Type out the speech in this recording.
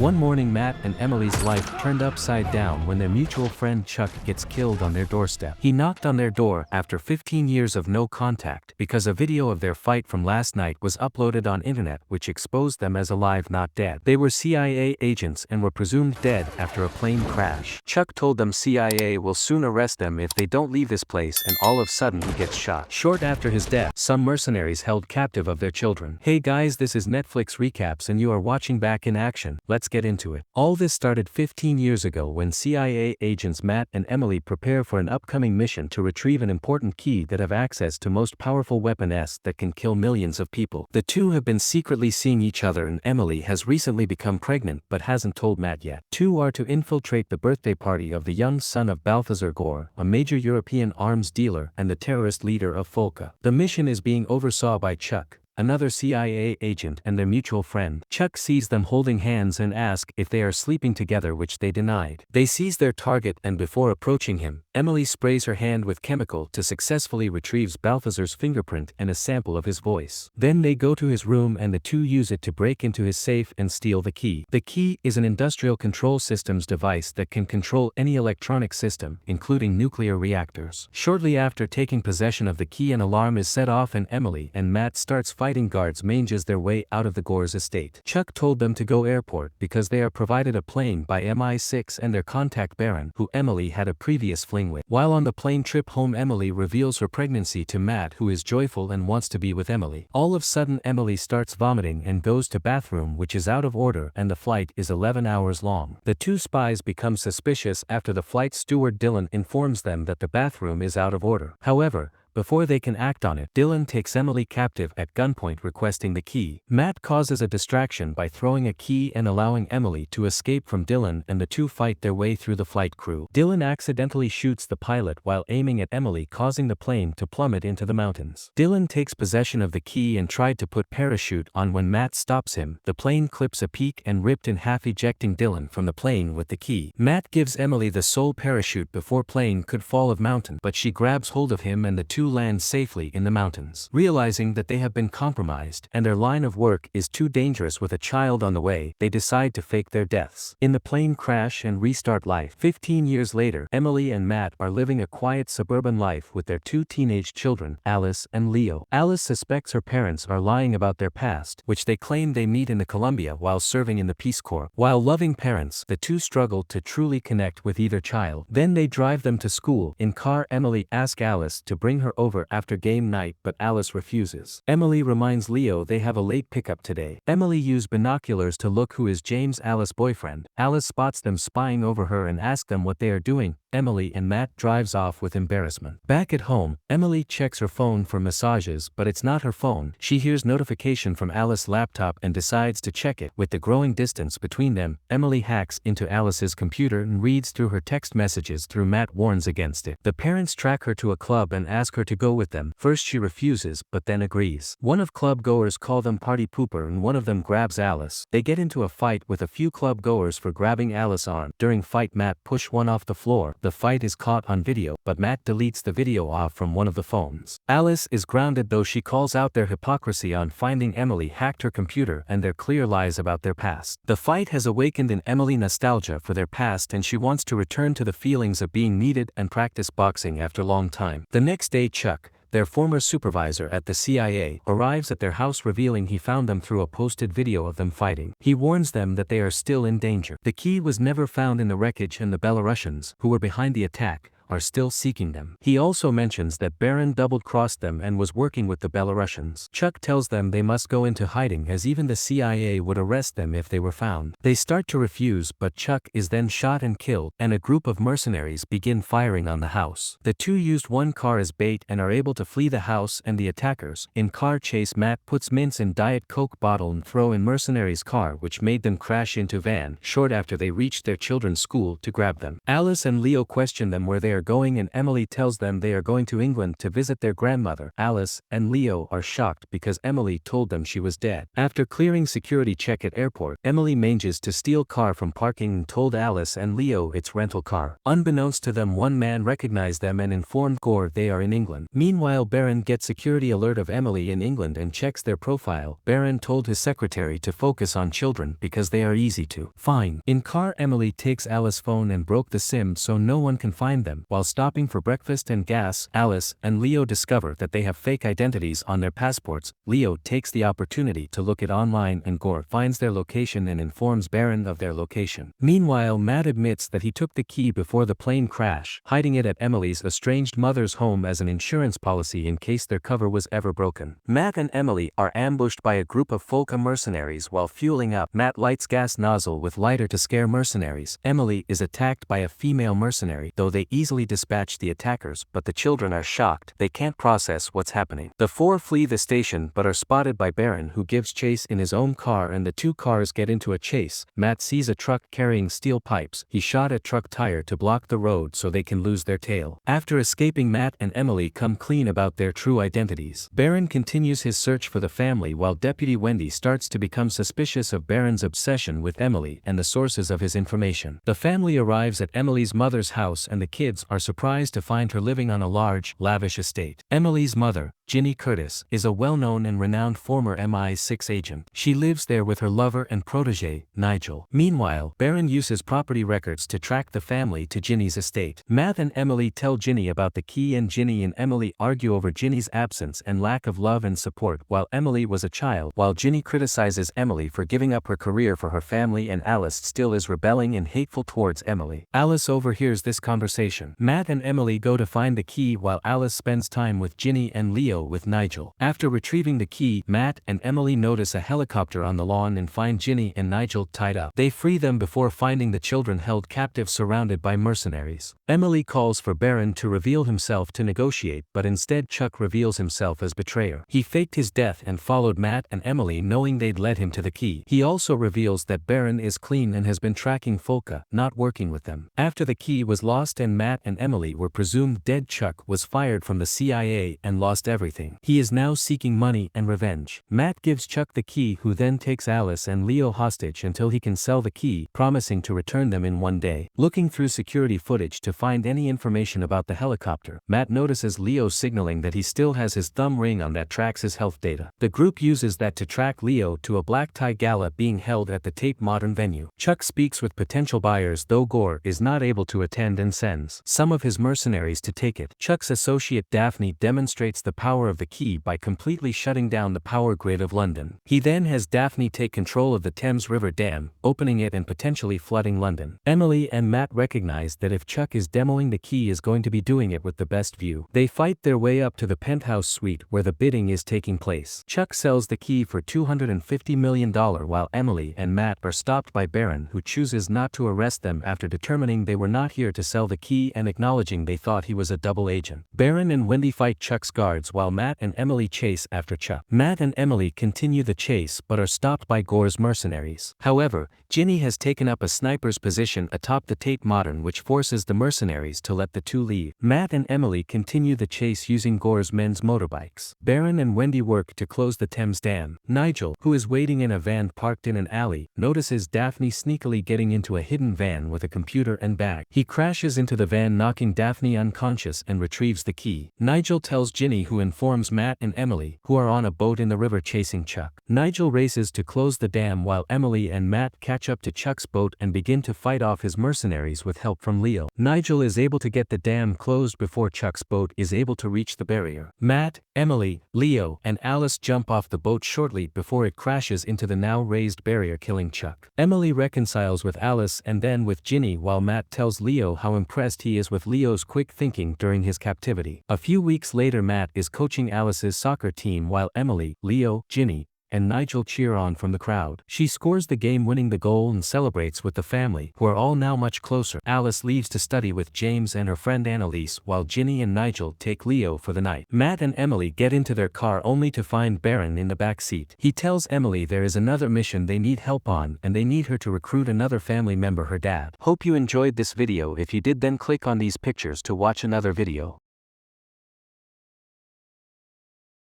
One morning Matt and Emily's life turned upside down when their mutual friend Chuck gets killed on their doorstep. He knocked on their door after 15 years of no contact because a video of their fight from last night was uploaded on internet which exposed them as alive not dead. They were CIA agents and were presumed dead after a plane crash. Chuck told them CIA will soon arrest them if they don't leave this place, and all of a sudden he gets shot. Short after his death, some mercenaries held captive of their children. Hey guys, this is Netflix Recaps and you are watching Back in Action. Let's get into it. All this started 15 years ago when CIA agents Matt and Emily prepare for an upcoming mission to retrieve an important key that have access to most powerful weapon S that can kill millions of people. The two have been secretly seeing each other and Emily has recently become pregnant but hasn't told Matt yet. Two are to infiltrate the birthday party of the young son of Balthazar Gore, a major European arms dealer and the terrorist leader of Folka. The mission is being oversaw by Chuck, another CIA agent, and their mutual friend. Chuck sees them holding hands and asks if they are sleeping together, which they denied. They seize their target and before approaching him, Emily sprays her hand with chemical to successfully retrieves Balthazar's fingerprint and a sample of his voice. Then they go to his room and the two use it to break into his safe and steal the key. The key is an industrial control systems device that can control any electronic system, including nuclear reactors. Shortly after taking possession of the key, an alarm is set off and Emily and Matt starts fighting guards manges their way out of the Gore's estate. Chuck told them to go airport because they are provided a plane by MI6 and their contact Baron, who Emily had a previous fling with. While on the plane trip home, Emily reveals her pregnancy to Matt, who is joyful and wants to be with Emily. All of a sudden Emily starts vomiting and goes to bathroom, which is out of order, and the flight is 11 hours long. The two spies become suspicious after the flight steward Dylan informs them that the bathroom is out of order. However, before they can act on it, Dylan takes Emily captive at gunpoint requesting the key. Matt causes a distraction by throwing a key and allowing Emily to escape from Dylan, and the two fight their way through the flight crew. Dylan accidentally shoots the pilot while aiming at Emily, causing the plane to plummet into the mountains. Dylan takes possession of the key and tried to put parachute on when Matt stops him. The plane clips a peak and ripped in half, ejecting Dylan from the plane with the key. Matt gives Emily the sole parachute before plane could fall of mountain, but she grabs hold of him and the two land safely in the mountains. Realizing that they have been compromised and their line of work is too dangerous with a child on the way, they decide to fake their deaths in the plane crash and restart life. 15 years later, Emily and Matt are living a quiet suburban life with their two teenage children, Alice and Leo. Alice suspects her parents are lying about their past, which they claim they meet in the Colombia while serving in the Peace Corps. While loving parents, the two struggle to truly connect with either child. Then they drive them to school. In car, Emily asks Alice to bring her over after game night, but Alice refuses. Emily reminds Leo they have a late pickup today. Emily used binoculars to look who is James, Alice's boyfriend. Alice spots them spying over her and asks them what they are doing. Emily and Matt drives off with embarrassment. Back at home, Emily checks her phone for messages, but it's not her phone. She hears notification from Alice's laptop and decides to check it. With the growing distance between them, Emily hacks into Alice's computer and reads through her text messages. Matt warns against it. The parents track her to a club and ask her to go with them. First she refuses, but then agrees. One of club goers call them party pooper and one of them grabs Alice. They get into a fight with a few club goers for grabbing Alice's arm. During fight, Matt push one off the floor. The fight is caught on video, but Matt deletes the video off from one of the phones. Alice is grounded, though she calls out their hypocrisy on finding Emily hacked her computer and their clear lies about their past. The fight has awakened in Emily nostalgia for their past and she wants to return to the feelings of being needed and practice boxing after a long time. The next day, Chuck, their former supervisor at the CIA, arrives at their house revealing he found them through a posted video of them fighting. He warns them that they are still in danger. The key was never found in the wreckage and the Belarusians, who were behind the attack, are still seeking them. He also mentions that Baron double-crossed them and was working with the Belarusians. Chuck tells them they must go into hiding as even the CIA would arrest them if they were found. They start to refuse, but Chuck is then shot and killed, and a group of mercenaries begin firing on the house. The two used one car as bait and are able to flee the house and the attackers. In car chase, Matt puts mints in Diet Coke bottle and throw in mercenaries' car, which made them crash into van short after they reached their children's school to grab them. Alice and Leo question them where they they are going and Emily tells them they are going to England to visit their grandmother. Alice and Leo are shocked because Emily told them she was dead. After clearing security check at airport, Emily manages to steal car from parking and told Alice and Leo it's rental car. Unbeknownst to them, one man recognized them and informed Gore they are in England. Meanwhile, Baron gets security alert of Emily in England and checks their profile. Baron told his secretary to focus on children because they are easy to find. In car, Emily takes Alice's phone and broke the SIM so no one can find them. While stopping for breakfast and gas, Alice and Leo discover that they have fake identities on their passports. Leo takes the opportunity to look it online and Gore finds their location and informs Baron of their location. Meanwhile, Matt admits that he took the key before the plane crash, hiding it at Emily's estranged mother's home as an insurance policy in case their cover was ever broken. Matt and Emily are ambushed by a group of Folka mercenaries while fueling up. Matt lights gas nozzle with lighter to scare mercenaries. Emily is attacked by a female mercenary, though they easily dispatch the attackers, but the children are shocked. They can't process what's happening. The four flee the station but are spotted by Baron, who gives chase in his own car and the two cars get into a chase. Matt sees a truck carrying steel pipes. He shot a truck tire to block the road so they can lose their tail. After escaping, Matt and Emily come clean about their true identities. Baron continues his search for the family while Deputy Wendy starts to become suspicious of Baron's obsession with Emily and the sources of his information. The family arrives at Emily's mother's house and the kids are surprised to find her living on a large, lavish estate. Emily's mother, Ginny Curtis, is a well-known and renowned former MI6 agent. She lives there with her lover and protege, Nigel. Meanwhile, Baron uses property records to track the family to Ginny's estate. Matt and Emily tell Ginny about the key and Ginny and Emily argue over Ginny's absence and lack of love and support while Emily was a child. While Ginny criticizes Emily for giving up her career for her family and Alice still is rebelling and hateful towards Emily. Alice overhears this conversation. Matt and Emily go to find the key while Alice spends time with Ginny and Leo with Nigel. After retrieving the key, Matt and Emily notice a helicopter on the lawn and find Ginny and Nigel tied up. They free them before finding the children held captive surrounded by mercenaries. Emily calls for Baron to reveal himself to negotiate, but instead Chuck reveals himself as betrayer. He faked his death and followed Matt and Emily knowing they'd led him to the key. He also reveals that Baron is clean and has been tracking Folka, not working with them. After the key was lost and Matt and Emily were presumed dead, Chuck was fired from the CIA and lost everything. He is now seeking money and revenge. Matt gives Chuck the key, who then takes Alice and Leo hostage until he can sell the key, promising to return them in one day. Looking through security footage to find any information about the helicopter, Matt notices Leo signaling that he still has his thumb ring on that tracks his health data. The group uses that to track Leo to a black tie gala being held at the Tate Modern venue. Chuck speaks with potential buyers, though Gore is not able to attend and sends some of his mercenaries to take it. Chuck's associate Daphne demonstrates the power of the key by completely shutting down the power grid of London. He then has Daphne take control of the Thames River Dam, opening it and potentially flooding London. Emily and Matt recognize that if Chuck is demoing the key is going to be doing it with the best view. They fight their way up to the penthouse suite where the bidding is taking place. Chuck sells the key for $250 million while Emily and Matt are stopped by Baron, who chooses not to arrest them after determining they were not here to sell the key and acknowledging they thought he was a double agent. Baron and Wendy fight Chuck's guards while Matt and Emily chase after Chuck. Matt and Emily continue the chase but are stopped by Gore's mercenaries. However, Ginny has taken up a sniper's position atop the Tate Modern, which forces the mercenaries to let the two leave. Matt and Emily continue the chase using Gore's men's motorbikes. Baron and Wendy work to close the Thames Dam. Nigel, who is waiting in a van parked in an alley, notices Daphne sneakily getting into a hidden van with a computer and bag. He crashes into the van, knocking Daphne unconscious, and retrieves the key. Nigel tells Ginny, who informs Matt and Emily, who are on a boat in the river chasing Chuck. Nigel races to close the dam while Emily and Matt catch up to Chuck's boat and begin to fight off his mercenaries with help from Leo. Nigel is able to get the dam closed before Chuck's boat is able to reach the barrier. Matt, Emily, Leo, and Alice jump off the boat shortly before it crashes into the now raised barrier, killing Chuck. Emily reconciles with Alice and then with Ginny while Matt tells Leo how impressed he is with Leo's quick thinking during his captivity. A few weeks later, Matt is coaching Alice's soccer team while Emily, Leo, Ginny, and Nigel cheer on from the crowd. She scores the game, winning the goal, and celebrates with the family, who are all now much closer. Alice leaves to study with James and her friend Annalise, while Ginny and Nigel take Leo for the night. Matt and Emily get into their car only to find Baron in the back seat. He tells Emily there is another mission they need help on and they need her to recruit another family member, her dad. Hope you enjoyed this video. If you did, then click on these pictures to watch another video.